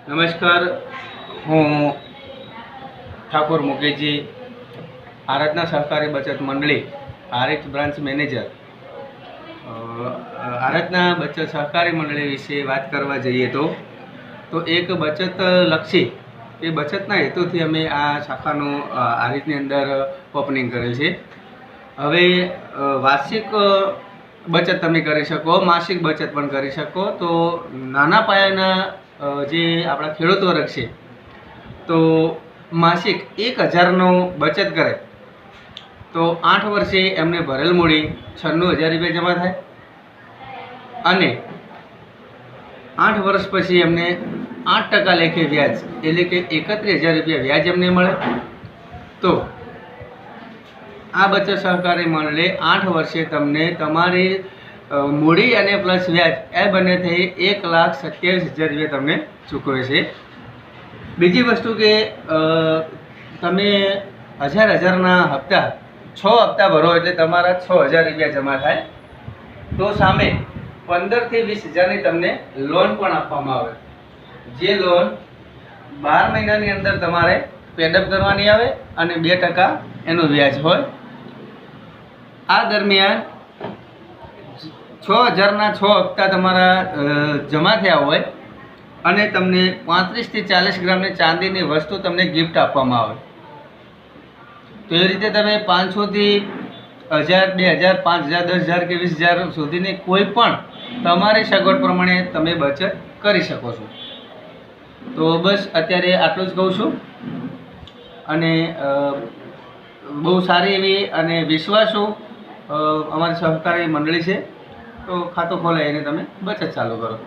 નમસ્કાર, હું ઠાકોર મુકેશજી, આરાધના સહકારી બચત મંડળી આરએચ બ્રાન્ચ મેનેજર। આરાધના બચત સહકારી મંડળી વિશે વાત કરવા જઈએ તો એક બચત લક્ષી એ બચતના હેતુથી અમે આ શાખાનું આ રીતની અંદર ઓપનિંગ કરેલ છે। હવે વાર્ષિક બચત તમે કરી શકો, માસિક બચત પણ કરી શકો। તો નાના પાયાના જે આપણા ખેડૂત વર્ગ છે તો માસિક 1000નો બચત કરે તો 8 વર્ષે એમને ભરેલ મૂડી 96,000 રૂપિયા જમા થાય અને 8 વર્ષ પછી એમને 8% લેખે વ્યાજ એટલે કે 31,000 રૂપિયા વ્યાજ એમને મળે। તો આ બચત સહકારી મંડળે 8 વર્ષે તમને તમારી મૂડી અને પ્લસ વ્યાજ એ બંને થઈ 1,27,000 રૂપિયા તમને ચૂકવે છે। બીજી વસ્તુ કે તમે 1000ના હપ્તા 6 હપ્તા ભરો એટલે તમારા 6,000 રૂપિયા જમા થાય। તો સામે 15 થી 20,000ની તમને લોન પણ આપવામાં આવે, જે લોન 12 મહિનાની અંદર તમારે પેડઅપ કરવાની આવે અને 2% એનું વ્યાજ હોય। આ દરમિયાન 6,000ના 6 હપ્તા તમારા જમા થયા હોય અને તમને 35 થી 40 ગ્રામની ચાંદીની વસ્તુ તમને ગિફ્ટ આપવામાં આવે। તો એ રીતે તમે 500 થી 1000, 2000, 5000, 10,000 કે 20,000 સુધીની કોઈ પણ તમારી સગવડ પ્રમાણે તમે બચત કરી શકો છો। તો બસ અત્યારે આટલું જ કહું છું અને બહુ સારી એવી અને વિશ્વાસુ અમારી સહકારી મંડળી છે। તો ખાતું ખોલાવીને તમે બચત ચાલુ કરો।